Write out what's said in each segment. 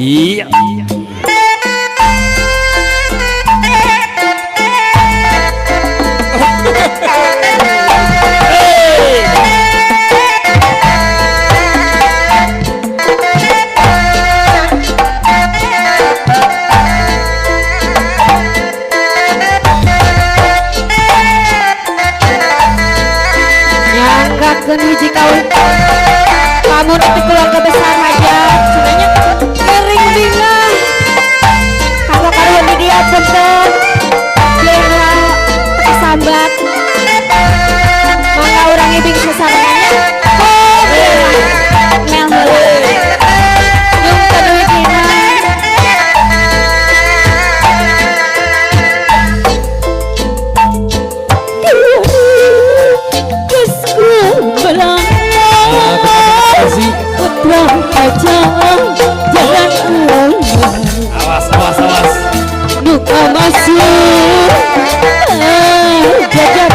Iya. Nyanggakeun hiji kaum kamu nanti keluarga besar aja sebenarnya kering bingung kalau karuan di dia punten lelah kesambat mangga urang ibing sasarananya oh mel heula yung keduy dina putra aja jangan ulang Awas, awas, awas. duka masuk jajar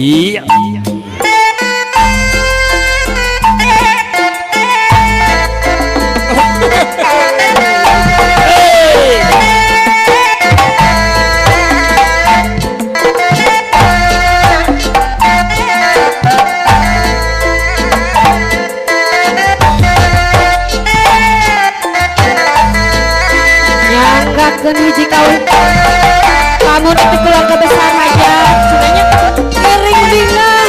Iya. nyanggakeun hiji kawin kamu nanti keluarga besar aja sunanya kering dingah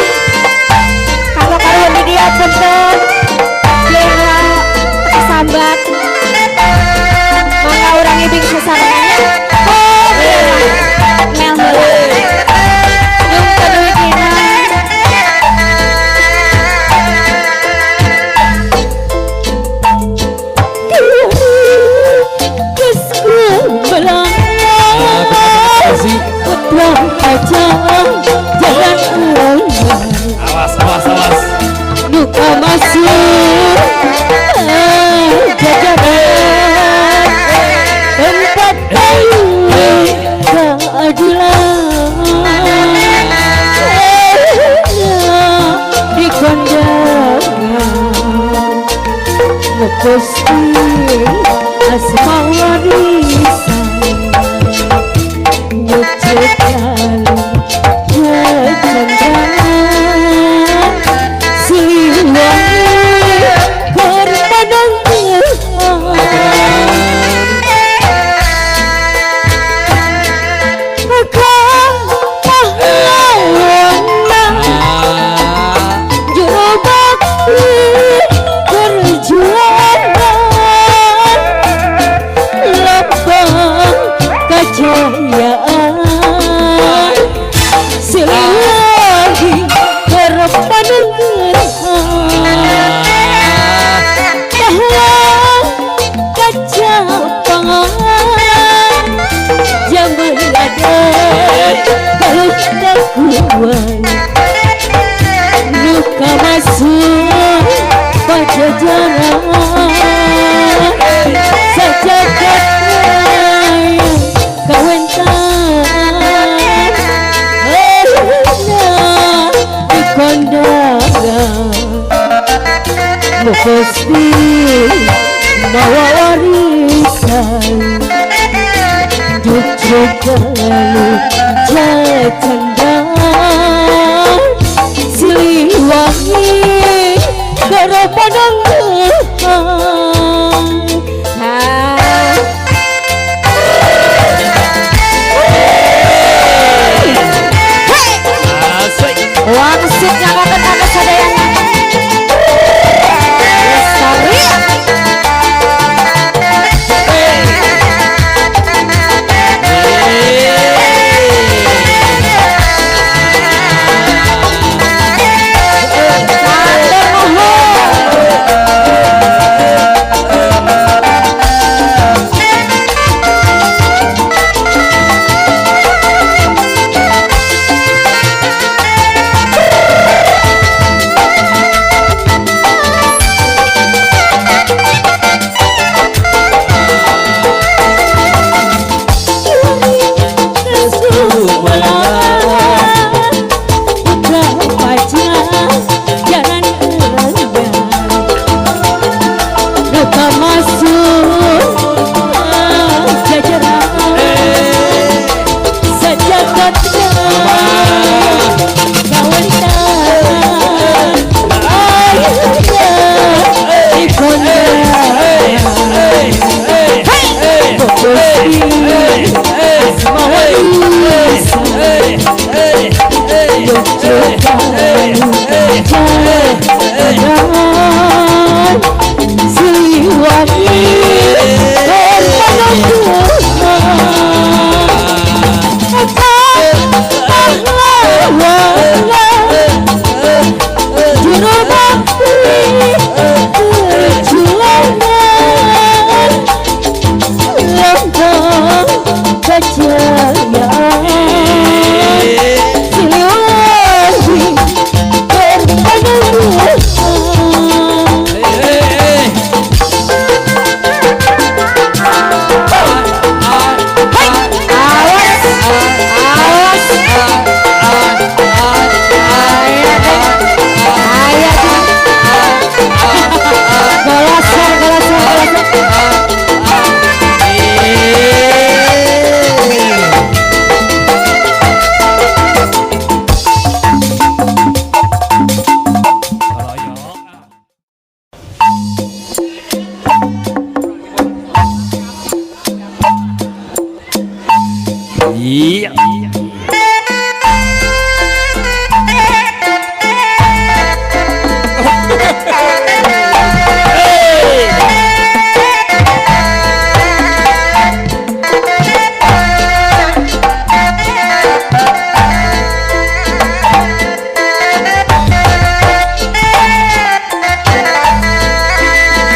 kalau karuan di dia punten lera sambat mangga urang ibing sasarananya oh mel heula yung kaduit dina putra aja jangan Awas, awas, awas. duka masuk jajaran tempat paling keadilan di kondangan ngeposti asma warisan nyucikan kecendangan siliwangi berpadang maka pahlawan juru bakti perjuangan lambang kejayaan siliwangi berpadang pahlawan kecapangan zaman ada ketakuan luka masuk pajajaran sejagat raya kawentan di kondangan mesti bawa warisan jujur lalu jatendang siliwangi gara padang wangsit nyangkakan kakak sadayana lestari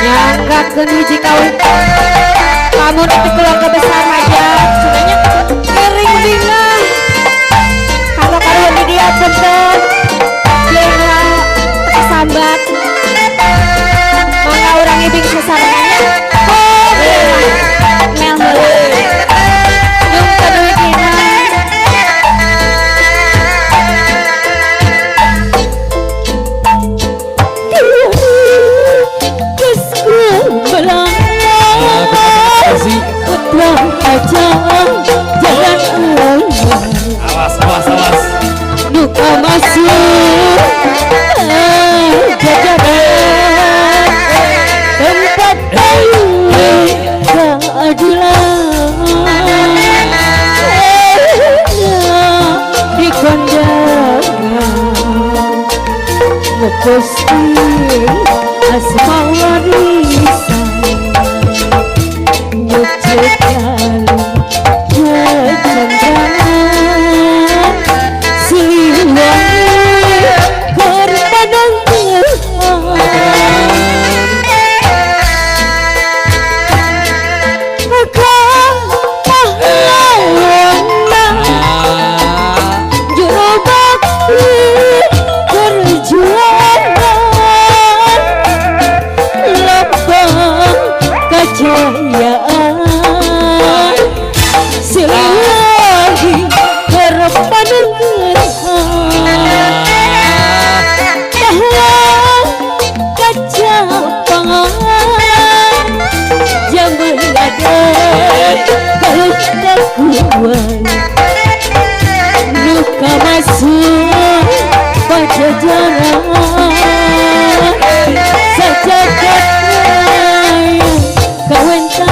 Nyanggakeun hiji kawin kamu nanti keluarga besar aja sebenarnya kering dingah kalau karuan di dia punten lera sambat mangga urang ibing sasarananya mel heula jeung kaduit dina pulang aja jangan Awas, awas, awas. duka masuk jajaran tempat keadilan di kondangan ngeposti asma warisan luka masuk pajajaran sejagat raya kawentan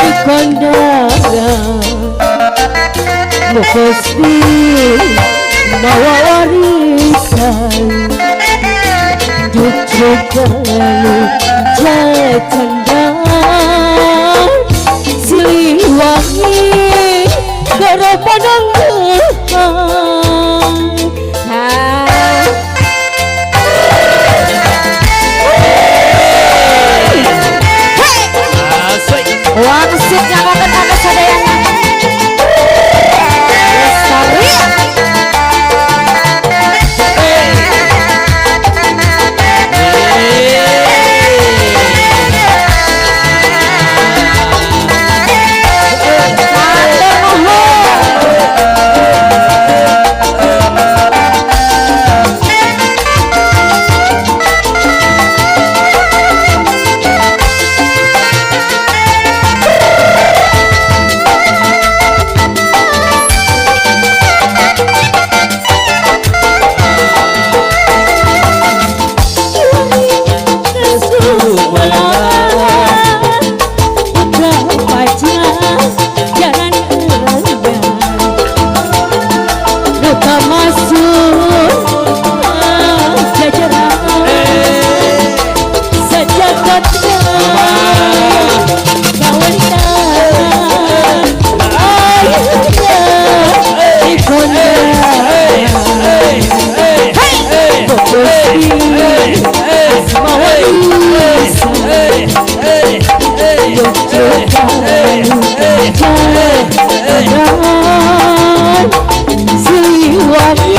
di kondangan mukosti bawa warisan jujugalu jatandang siliwangi gara padang wangsit nyakakan ada sadayana Kejayaan Siliwangi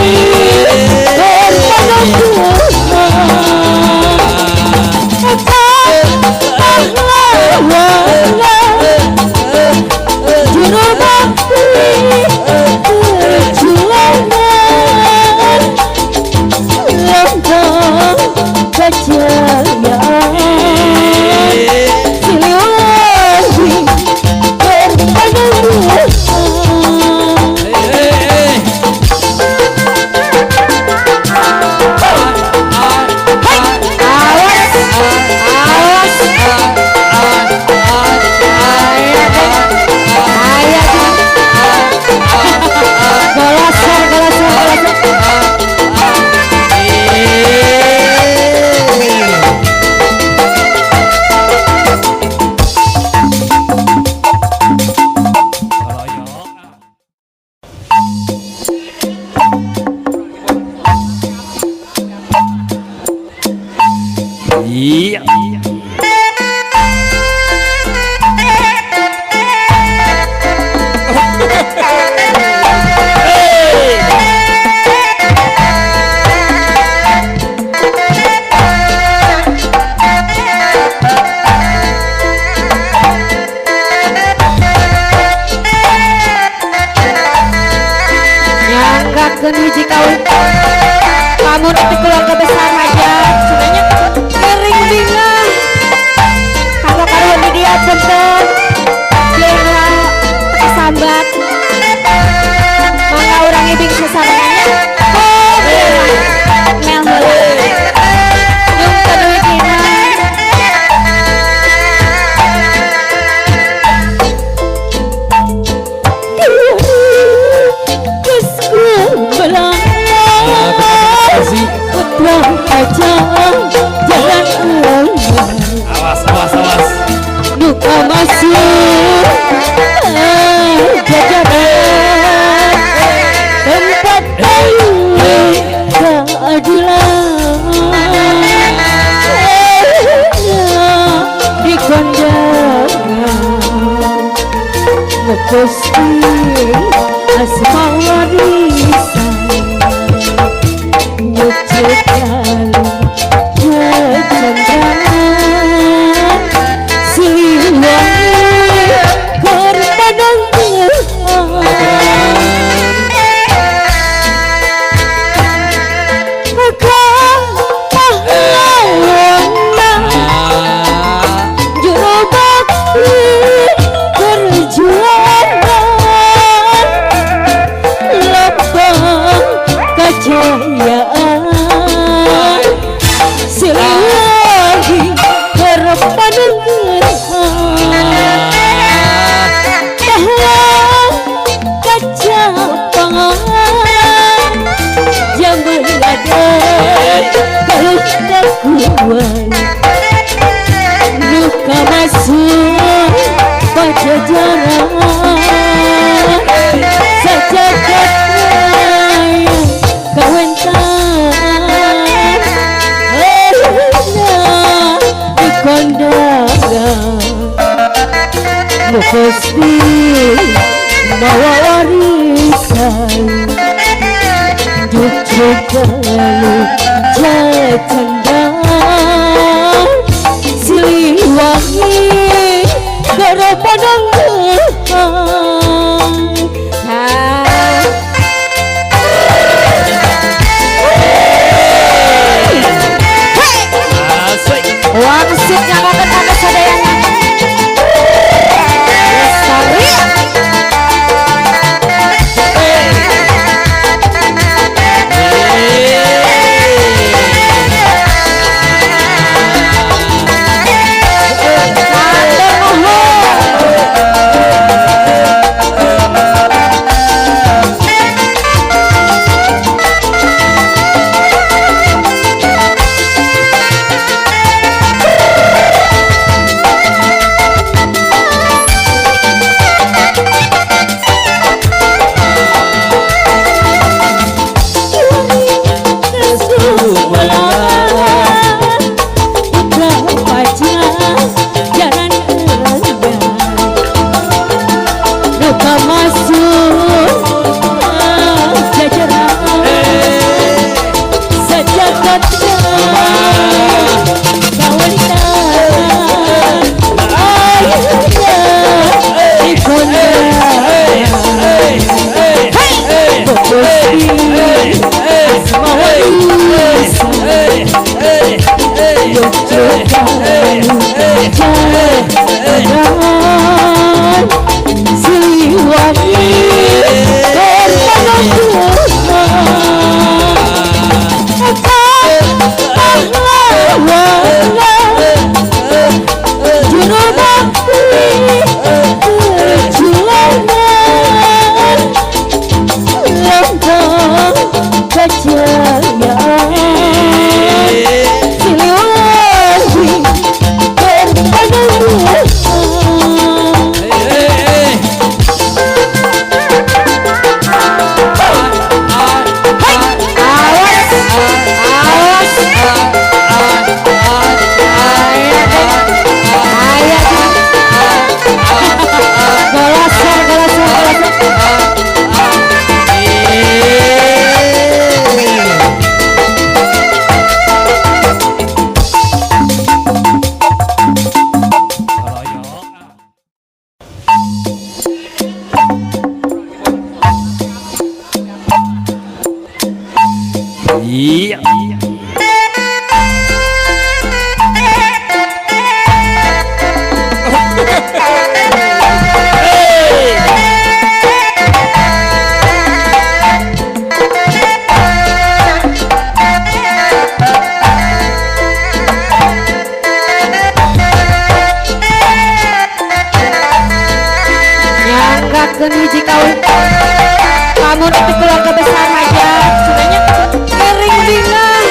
kamu nanti keluarga besar aja sebenarnya kering bingung kamu karuan di dia punten lera kesambat mangga orang ibing sesamanya oh mel heula yung kaduit dina kesku belang pulang aja jangan Awas, awas, awas. duka masuk jajaran tempat keadilan di kondangan ngeposting asma warisan nyucikan kecendaan siliwangi korbanan maka pahlawan juru bakti perjuangan lambang kejayaan siliwangi korbanan pahlawan kecapangan zaman ada ketakuan luka masuk pajajaran sejagat raya kawentan di kondangan mesti bawa warisan cucu kalau jatendang siliwangi garapanang wangsit nyangokan ada sadayana lestari Iya. nyanggakeun hiji kaum kamu nanti keluarga besar aja sebenarnya kering dingah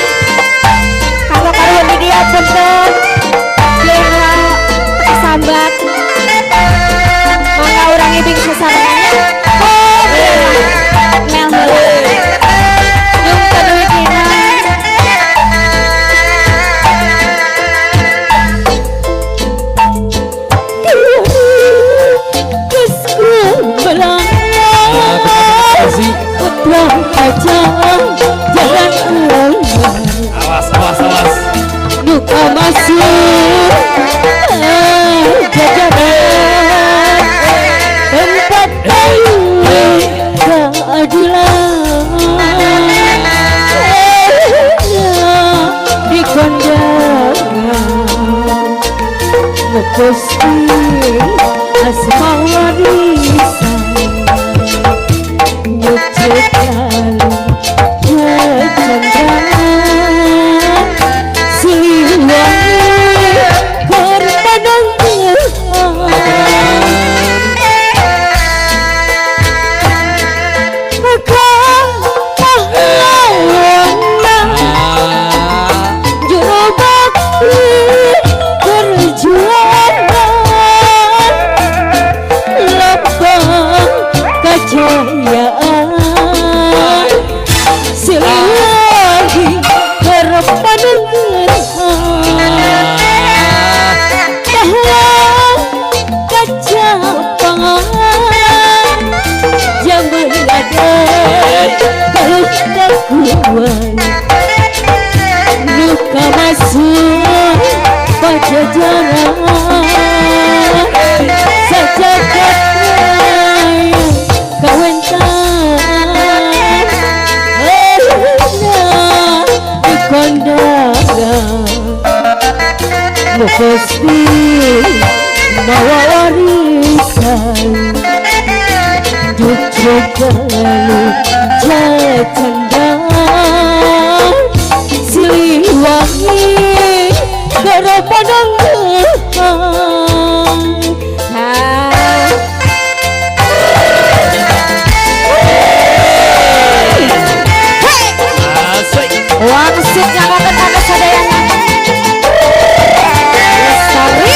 kalau karuan di dia punten leunga sambat mangga urang ibing sasarananya oh mel heula jeung kaduit dina putra aja jangan Awas, awas, awas. duka masuk jajaran tempat kayu keadilan di kondangan ngeposting asma warisan nyucikan kecendaan siliwangi korbanan maka pahlawan juru bakti perjuangan lambang kejayaan siliwangi korbanan pahlawan kecapangan zaman ada kalau kuat luka masuk pajajaran sejagat raya kawentan di kondangan mesti bawa warisan Jogjalu jatendang siliwangi garapadang wangsit nyakakan kata sadayana lestari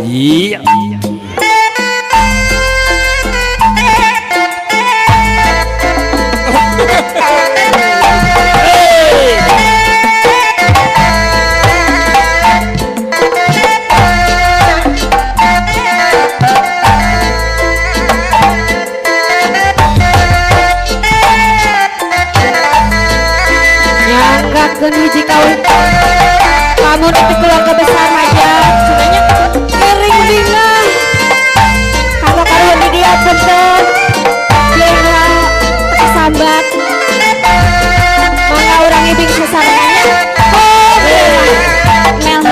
Iya. Nyanggakeun hiji kawin kamu nanti keluarga besar aja cenanya kering dina kalau karuan di dia punten lera sambat mangga urang ibing sasarananya mel heula jeung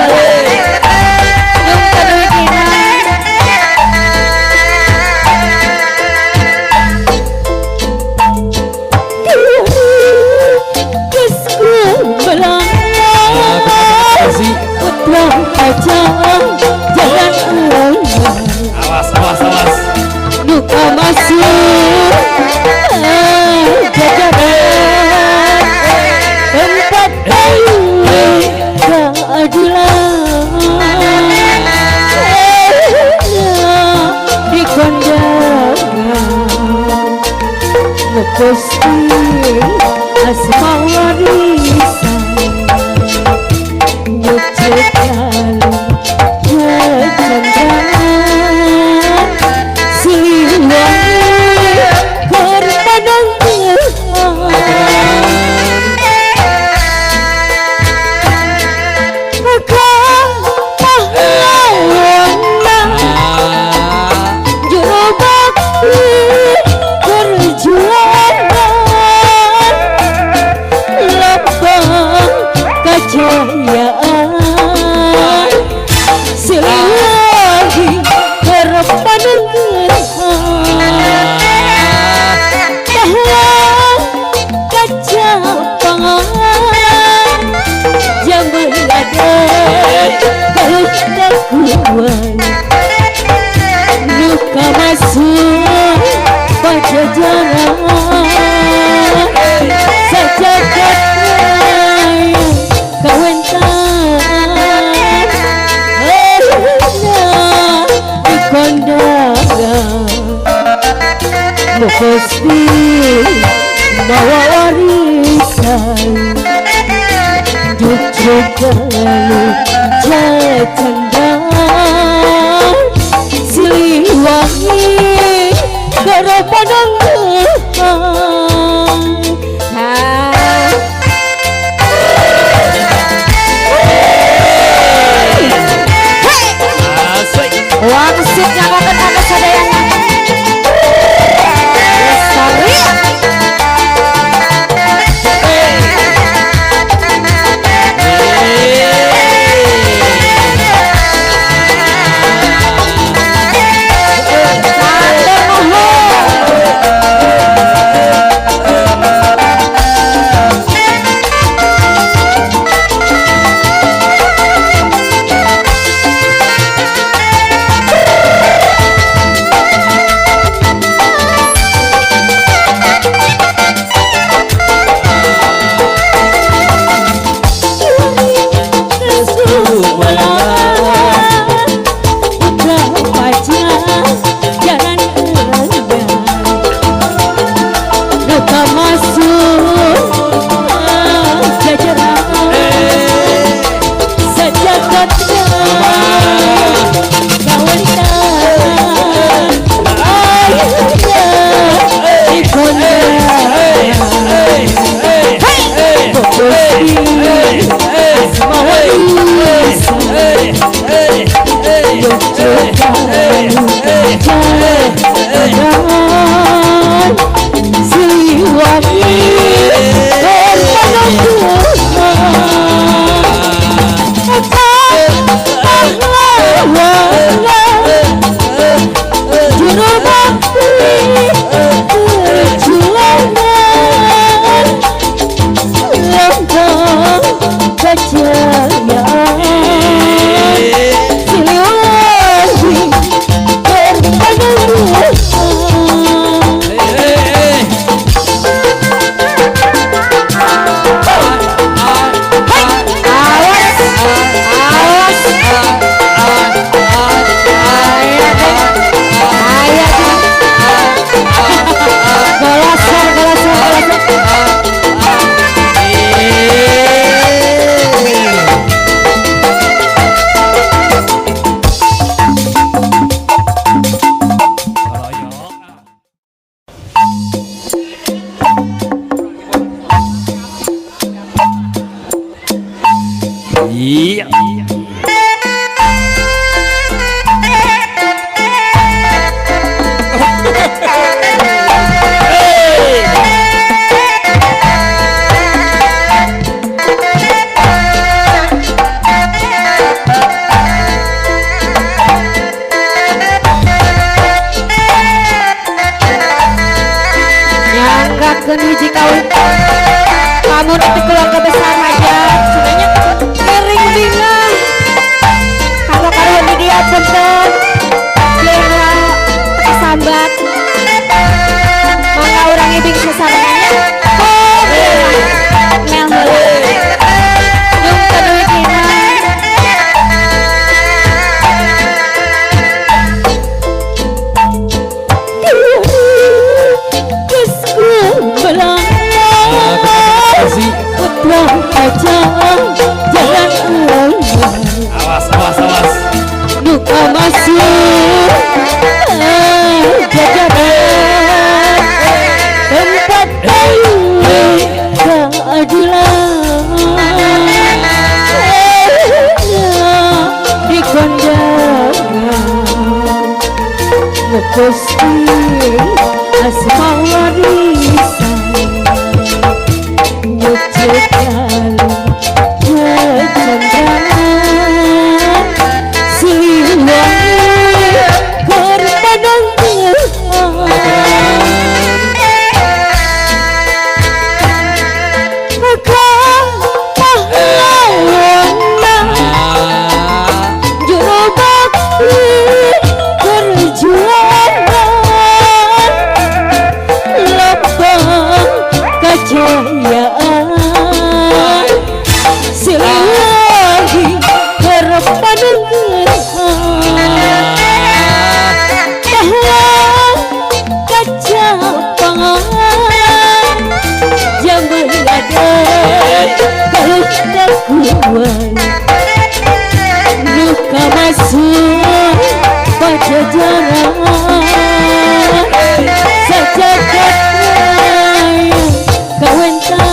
keduit dina putra aja jangan Awas, awas, awas. duka masuk jajaran tempat keadilan di kondangan ngeposting asma warisan nyucikan kecendaan siliwangi berpadang akan pahlawan juru bakti perjuangan lambang kejayaan siliwangi berpadang pahlawan kecapangan zaman ada kelakuan luka masuk pajajaran sejagat raya kawentan di kondangan mesti bawa warisan jujur kalau jatendang siliwangi gara padang wangsit nyamakan anak sadayana Lestari Nyanggakeun hiji kawin kamu nanti keluarga besar hajat sebenarnya kering dingah kalau karuan di dia punten lera kesambat mangga urang ibing sasarananya oh mel heula jeung keduit dina putra aja jangan Awas, awas, awas. duka masuk jajaran tempat keadilan di kondangan ngeposti asma warisan luka masuk pajajaran sejagat raya kawentan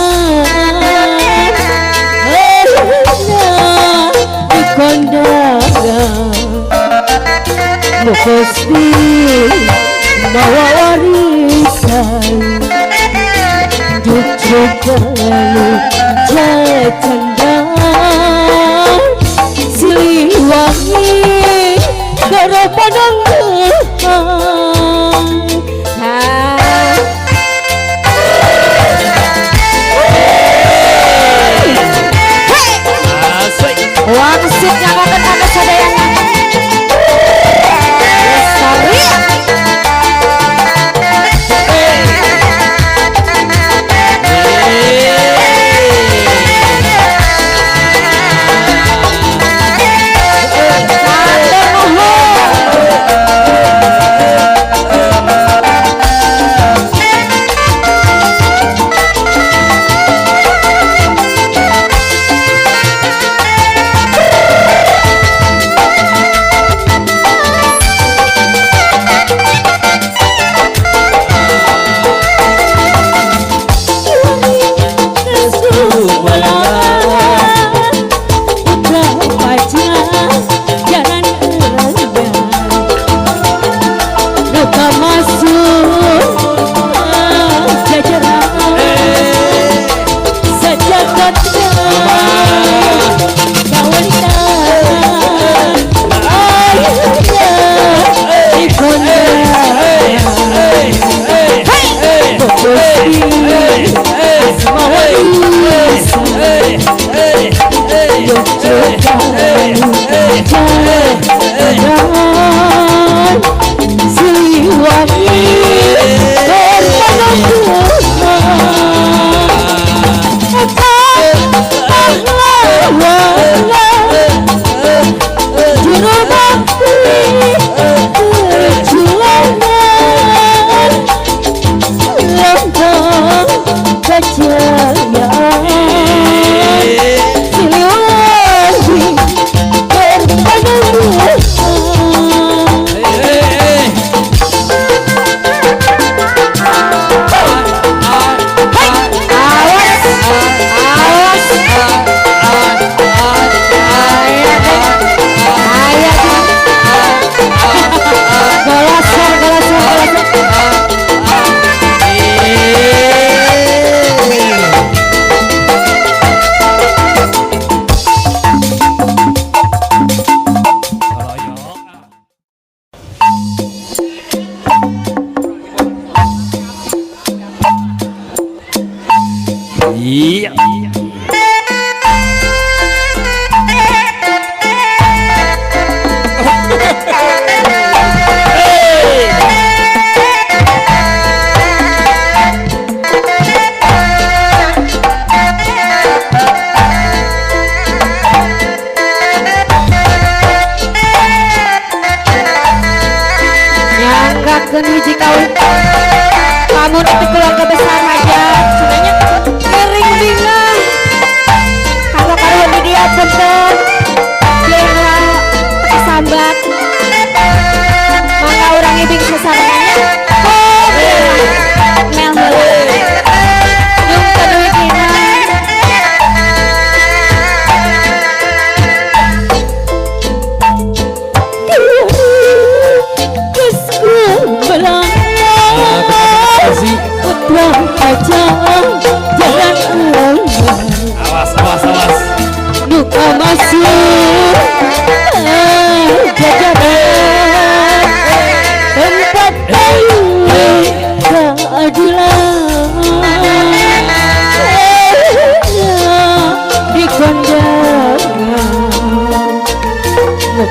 di kondangan mukosti bawa warisan jujur kalau jajandang siliwangi karo padang wangsit nyamakan ada sadayana lestari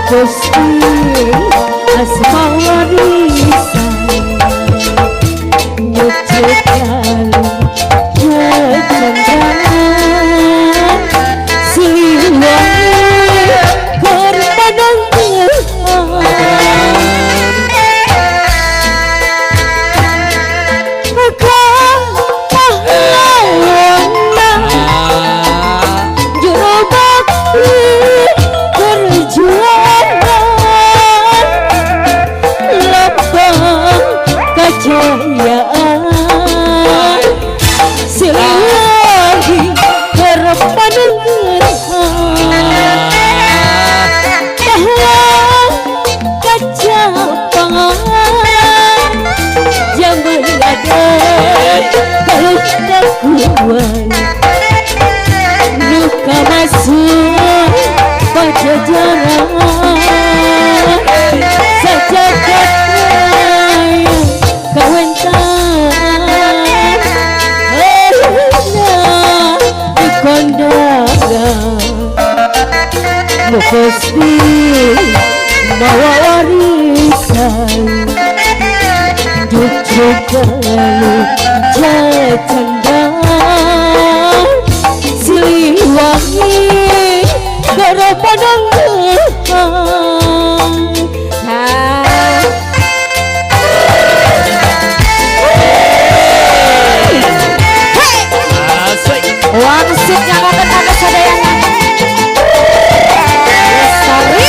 Gusti asma warisan nyucuk lalu kecendaan siliwangi korbanang luka masuk pajajaran sejagat raya kawentan di kondangan Gusti bawa warisan cucuk lalu cendang siliwangi garapanang wangsit nyangokan ada sadayana lestari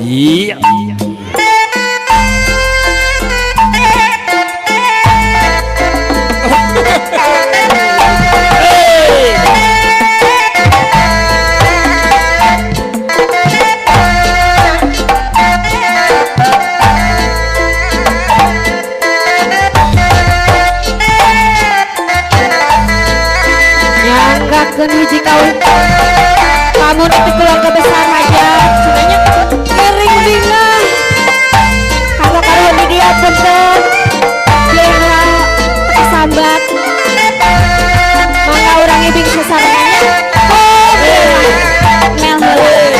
Iya. Nyanggakeun hiji kawin kamu nanti keluarga besar aja sebenarnya kering dina kalau karuan di dia bener dia sambat mangga orang ibing susaranya mel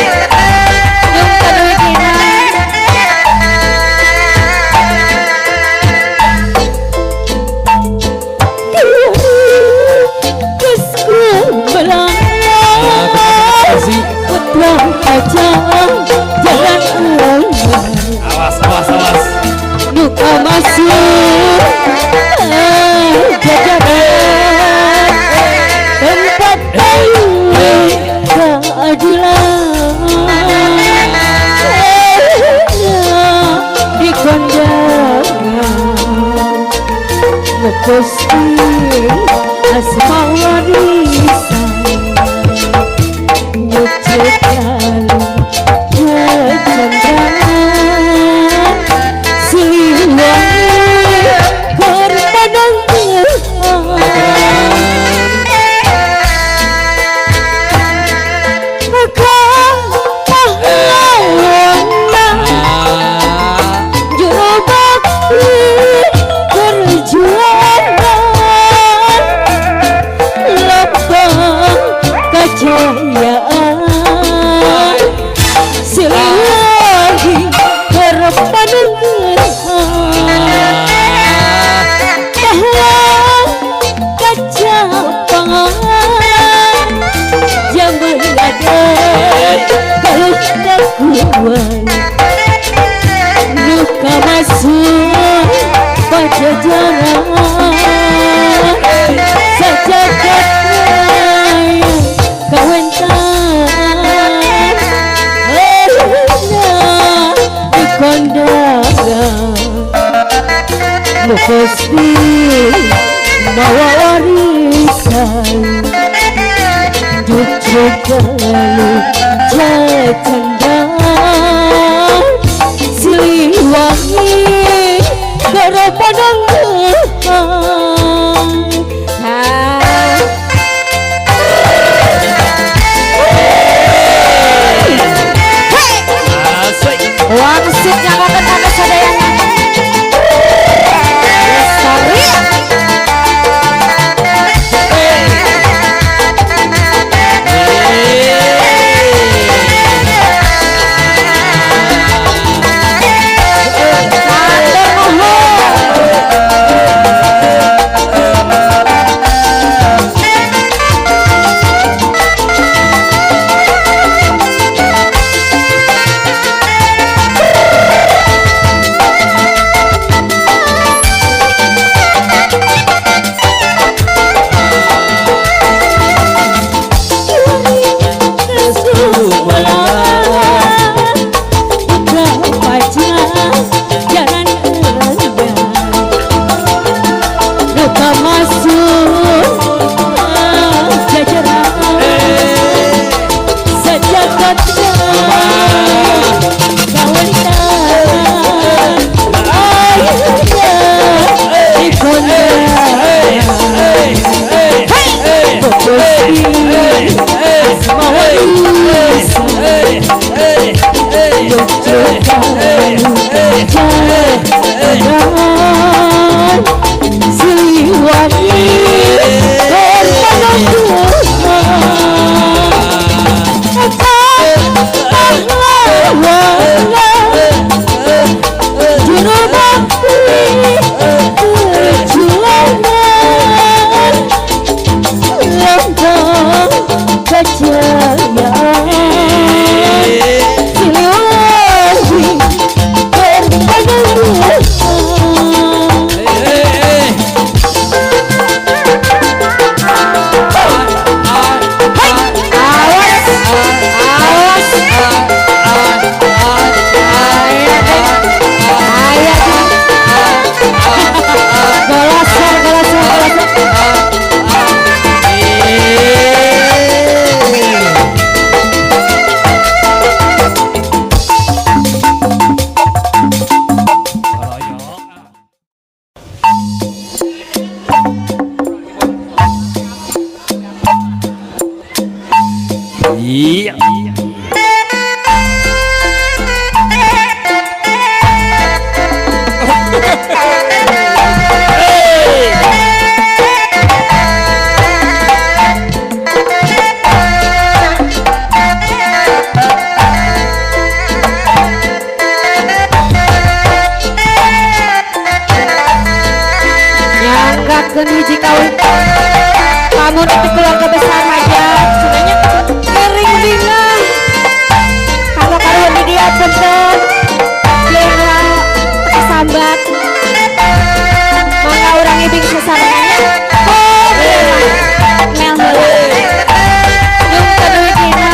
yung kedua dina Kusku warisan nyucikan kecendaan siliwangi berpadang kejayaan siliwangi berpadang pahlawan kecapangan zaman ada ketakuan luka masuk pajajaran sejagat raya kawentan di kondangan lu pasti bawa warisan jujur lalu cendang siliwangi berpadang wangsitnya kakak kakak sadayana sorry Iya. Nyanggakeun hiji kawin kamu nanti keluarga besar aja sebenarnya kering dingin kalau karuan di dia bentuk kira sambat mangga urang ibing sesarananya mel heula jeung keduy dina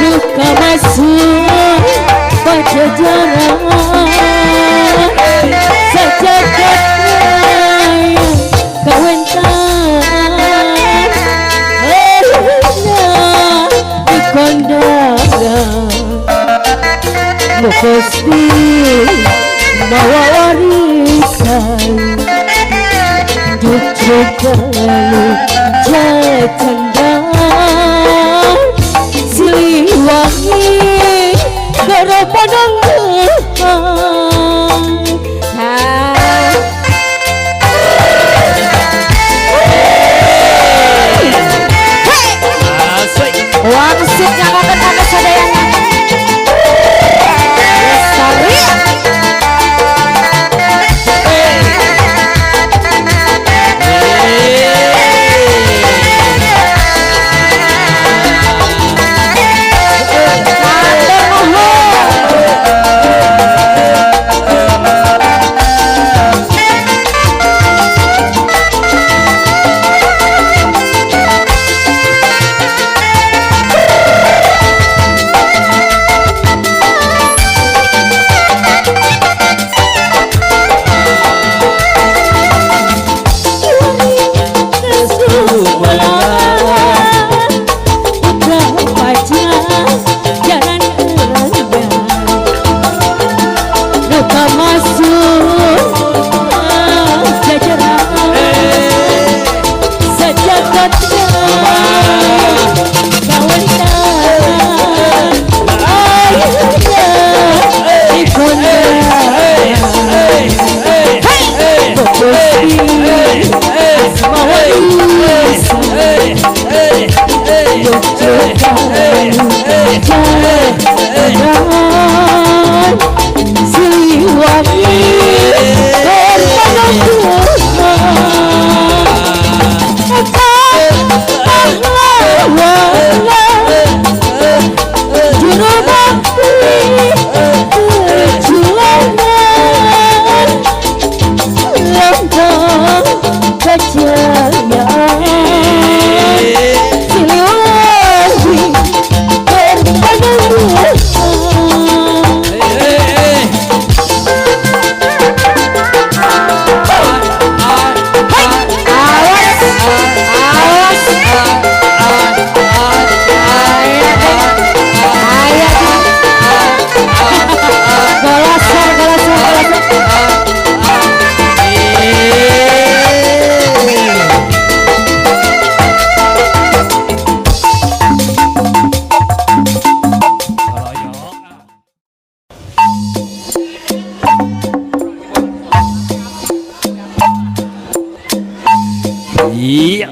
Luka masuk pajajaran sejagat raya kawentan di kondangan mesti bawa warisan Jogjalu jajandang Siliwangi gara pandangan wangsit nyamakan kakak sadayana Lestari Iya.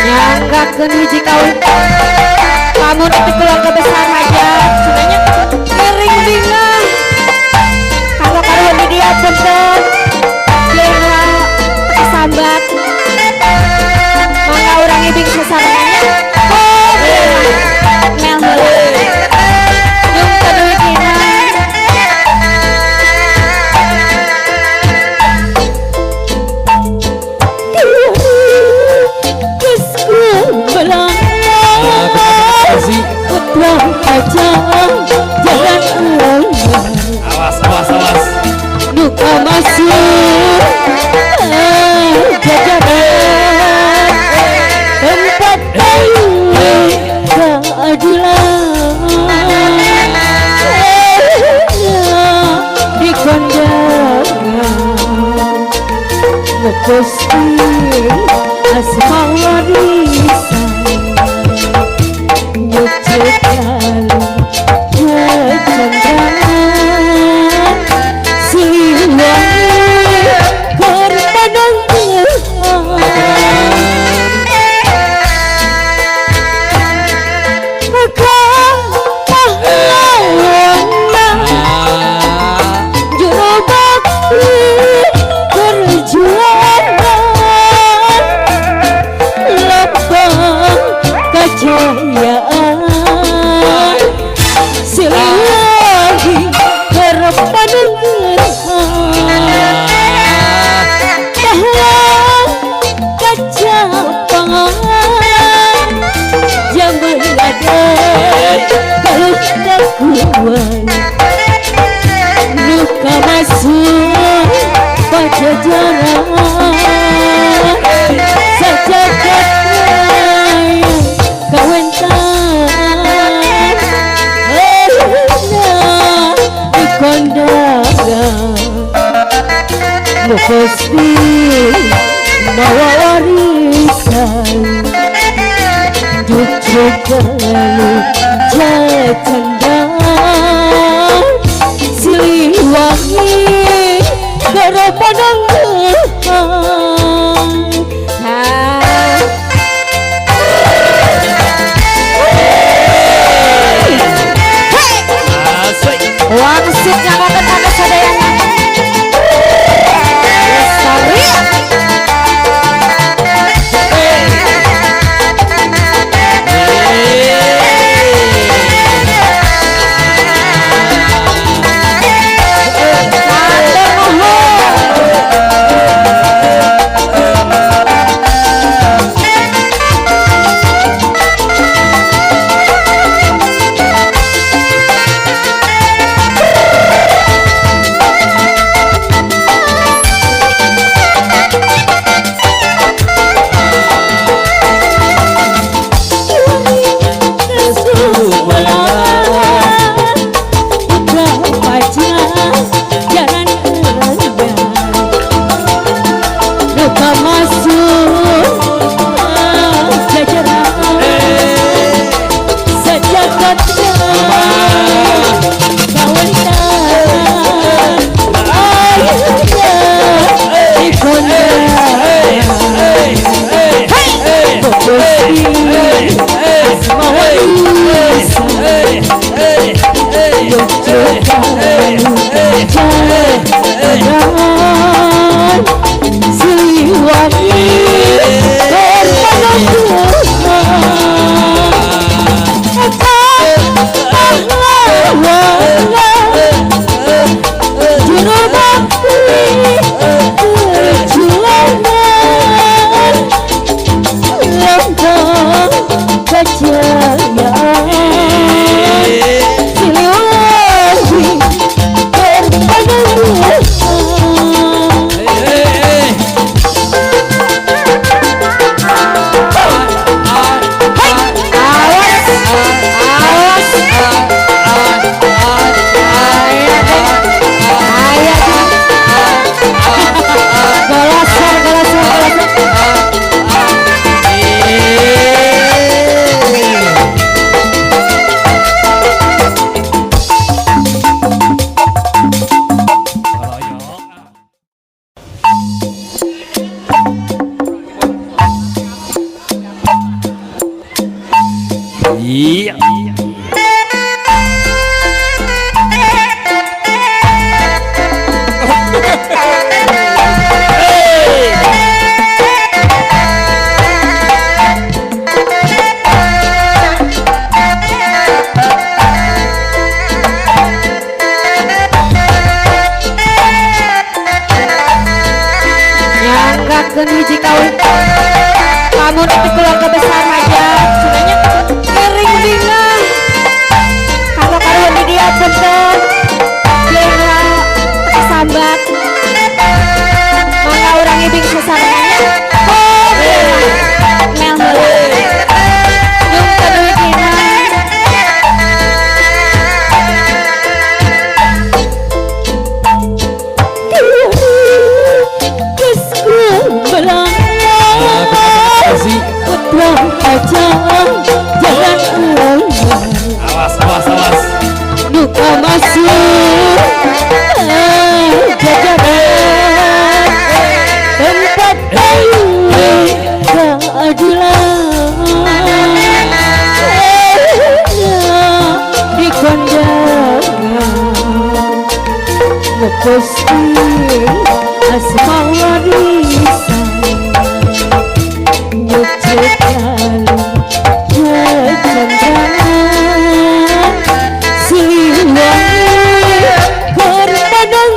nyanggakeun hiji kawin kamu nanti keluarga besar aja sebenarnya kering bingung Gusti asma warisan nyucikan kecendaan siliwangi korbanan maka pahlawan juru bakti perjuangan lambang kejayaan siliwangi korbanan pahlawan kejapangan zaman ada kekuatan luka masuk pajajaran sejagat raya kawentan di kondangan Gusti bawa warisan cucuk lalu jatendang siliwangi karapanang wangsit nyangokan ada sadayana lestari Iya. nyanggakeun hiji kawin kamu nanti keluarga besar aja sebenarnya kering bingung kalau karuan di dia punten bela kesambat mangga urang ibing sasarananya oh mel heula yung keduit dina Kesku Pasti asma warisan nyucuk lalu kecendaan siliwangi korbanang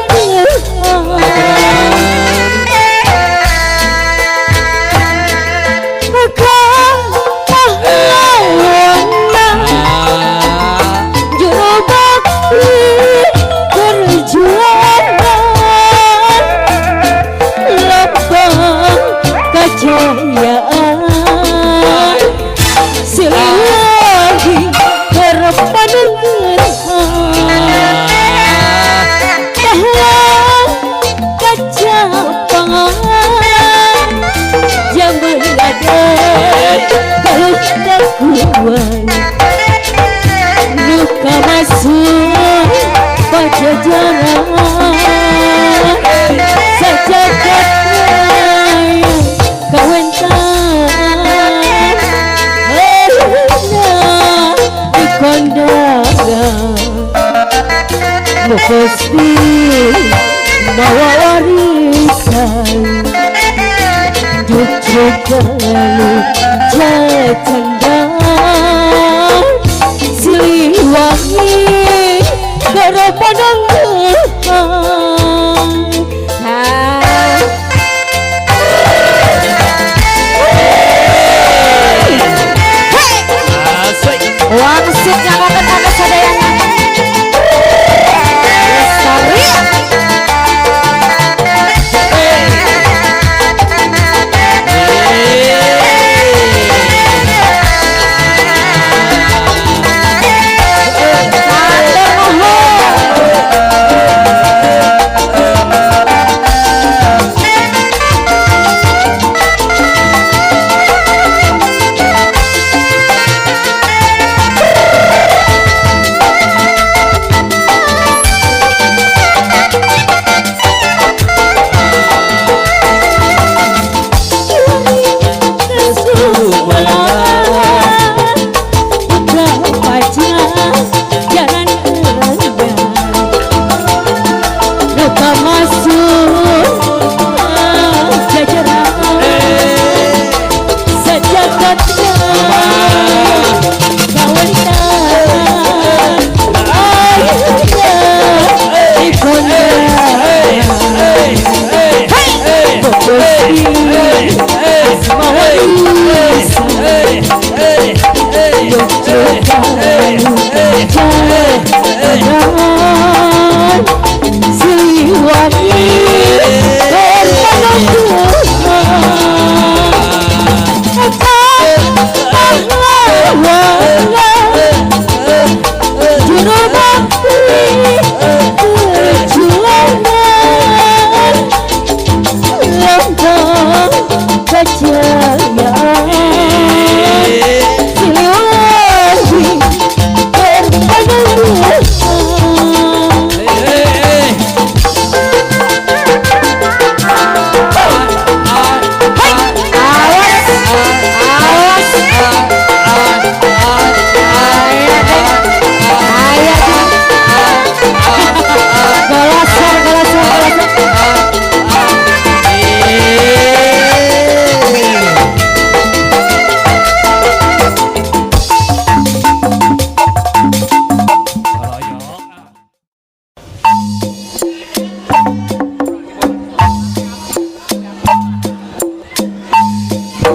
luka masuk pajajaran sejagat raya kawentan di kondangan mu pasti bawa warisan jujur lalu cendang siliwangi garapanang wangsit nyangokan ada sadayana lestari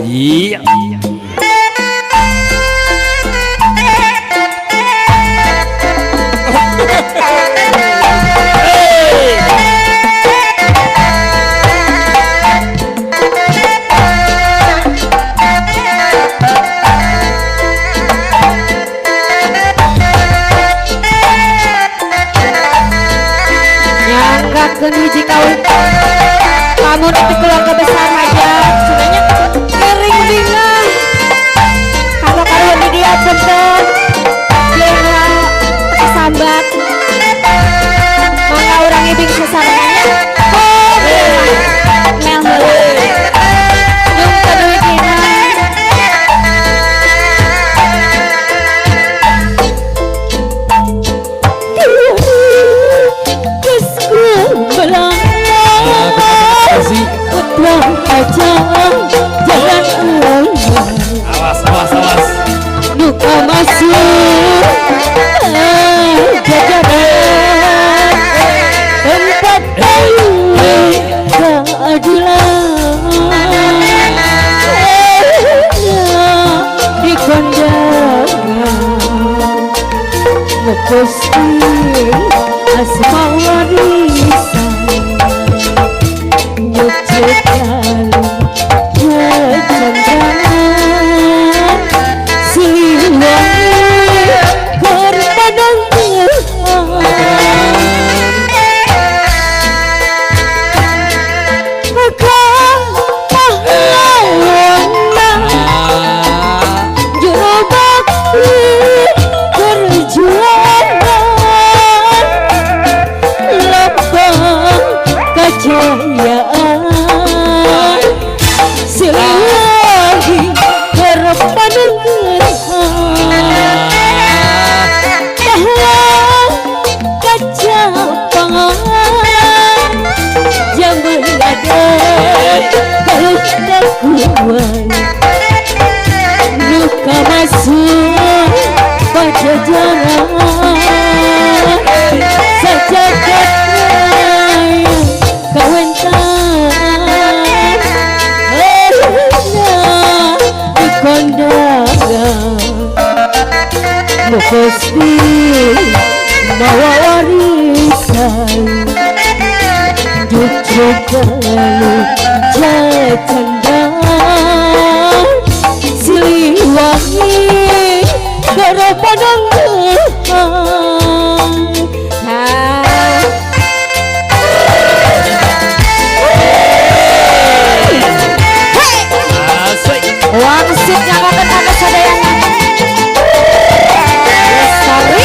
Iya. nyanggakeun hiji kawin kamu nanti keluarga besar aja sebenarnya kering dingin kalau karuan di dia bentuk dia sambat mangga orang ibing sesaranya mel nyung kedui kina Kesku di kondangan Gusti asma warisan nyucikan kecendangan siliwangi berpadang maka pahlawan juru bakti perjuangan lambang kejayaan siliwangi berpadang pahlawan kecapangan zaman ada ketakuan luka masuk pajajaran sejagat raya kawentan di kondangan Gusti bawa warisan jujukan jatendang siliwangi keropadang wangsit nyakakan ada sadayana sorry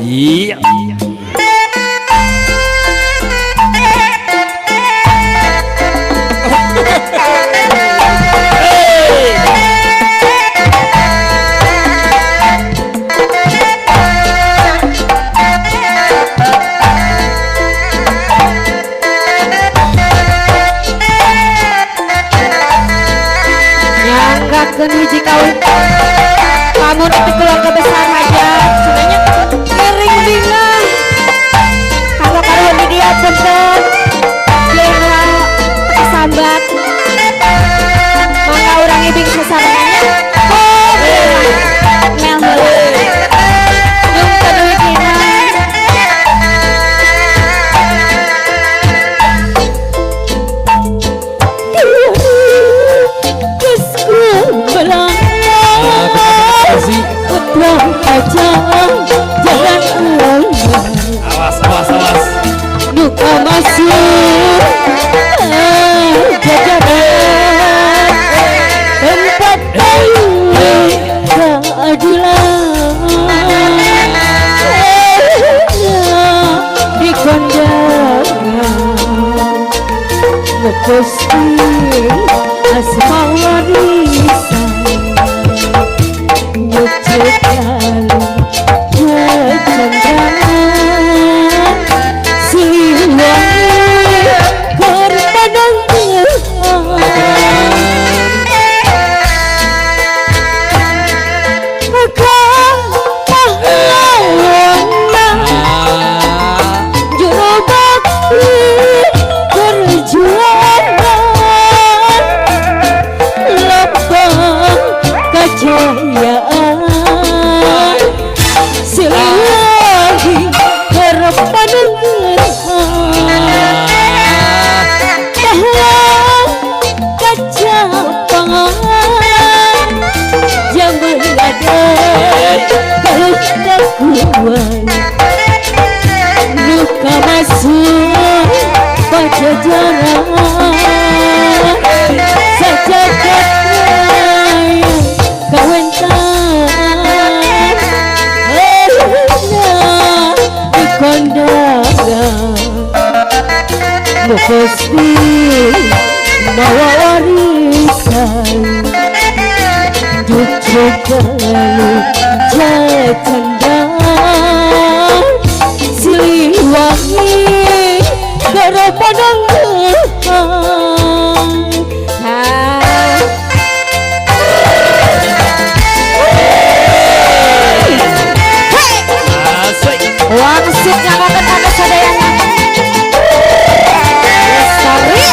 Iya. Nyanggakeun hiji kawin kamu nanti keluarga besar aja sebenarnya kering bingung kalau karuan di dia punten kira sambat mangga urang ibing sesarananya mel heula di kondangan Gusti asma warisan nyucikan kecendangan siliwangi berpandangan maka pahlawan juru bakti perjuangan lambang kejayaan siliwangi berpandangan pahlawan kecapangan zaman ada ketakuan luka masuk pajajaran sejagat raya kawentan di kondangan Gusti bawa warisan Jujugalu jatandang siliwangi gara pandangan wangsit nyamakan ada sadayana lestari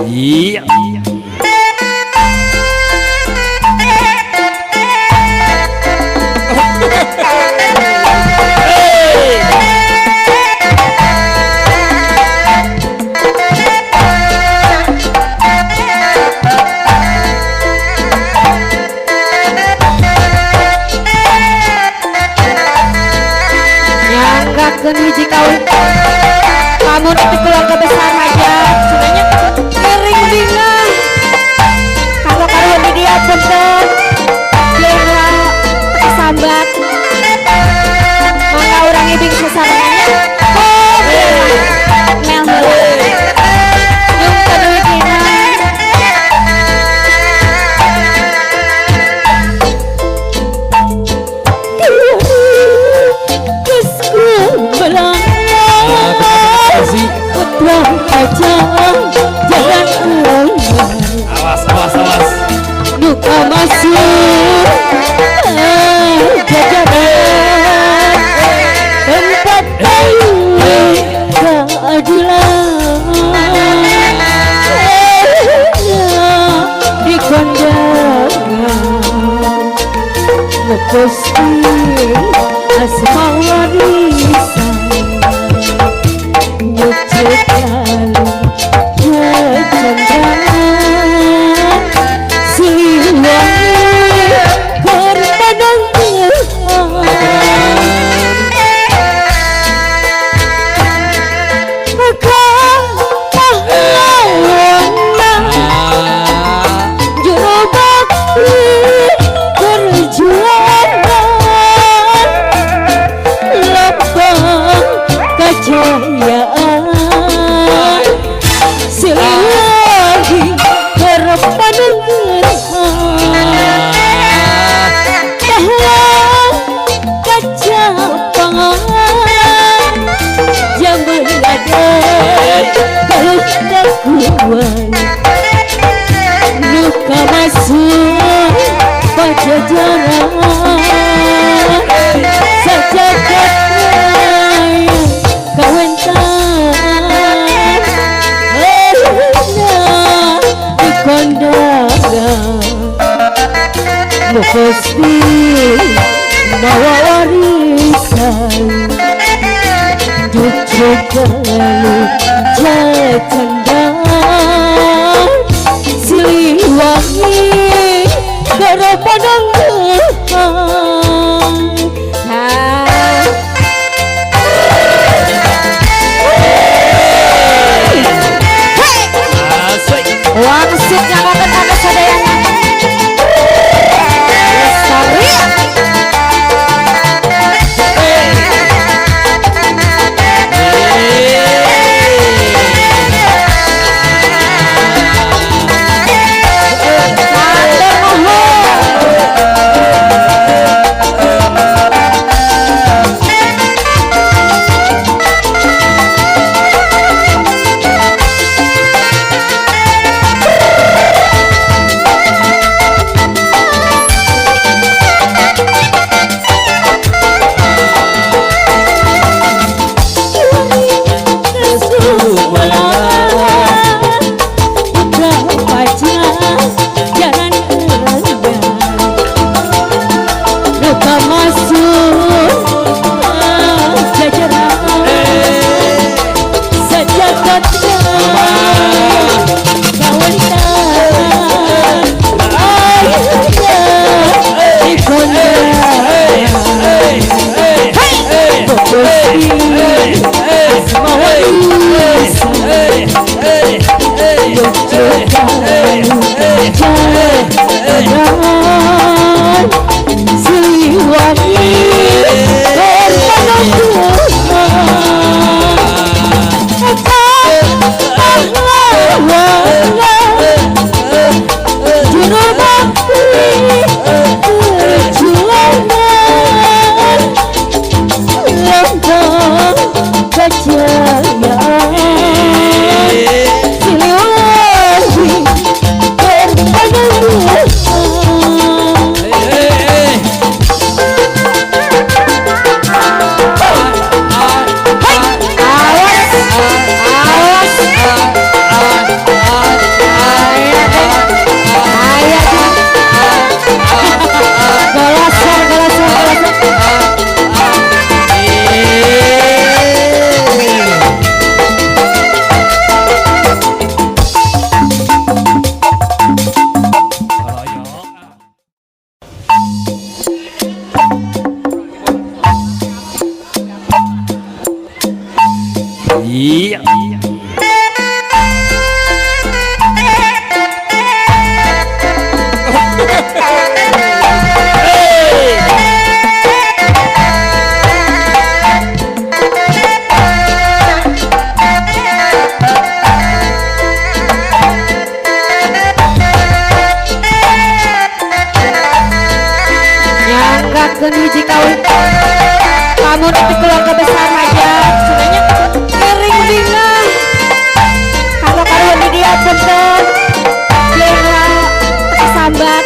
Iya. Nyanggakeun hiji kawin kamu nanti keluarga besar aja sebenarnya kering dingin masuk jajaran tempat kayu keadilan di kondangan ngeposting asma warisan nyucikan kecendaan siliwangi berpadang maka pahlawan juru bakti perjuangan lambang kejayaan siliwangi berpadang pahlawan kecapangan yang berada kekuatan luka masuk pajajaran sejagat raya kawentan di kondangan mesti bawa warisan cucuk lalu jatendang siliwangi gara padang wangsit nyangokan ada sadayana lestari Iya. Nyanggakeun hiji kawin kamu nanti keluarga besar aja sebenarnya kering dingin kalau kalian di dia punten dia kesambat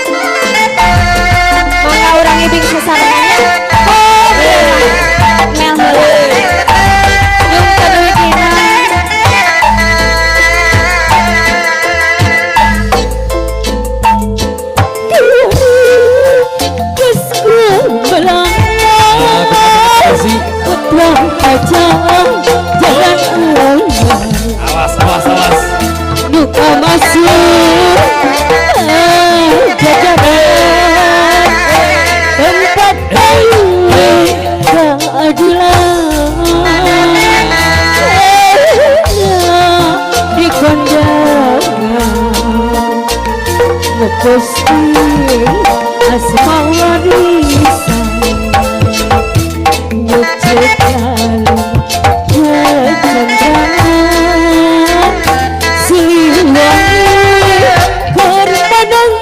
Gusti asma warisan nyucikan kecendaan siliwangi korbanang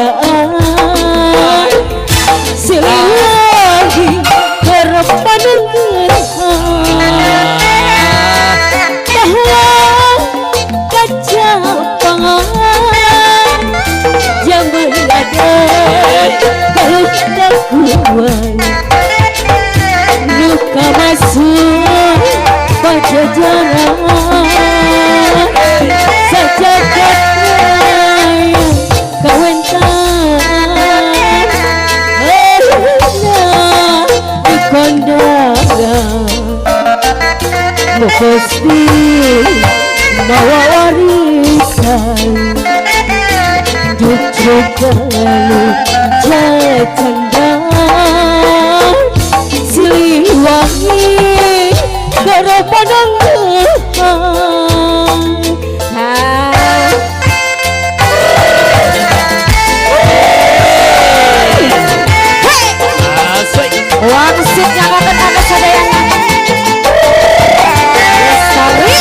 kejayaan siliwangi harapan bahwa kecapangan zaman ada kalau tak kuat luka masuk pajajaran sejagat kawentan di kondangan Gusti bawa warisan jujugalu jatendang siliwangi garapanang wangsit nyakakan ada sadayana Lestari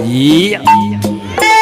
Iya.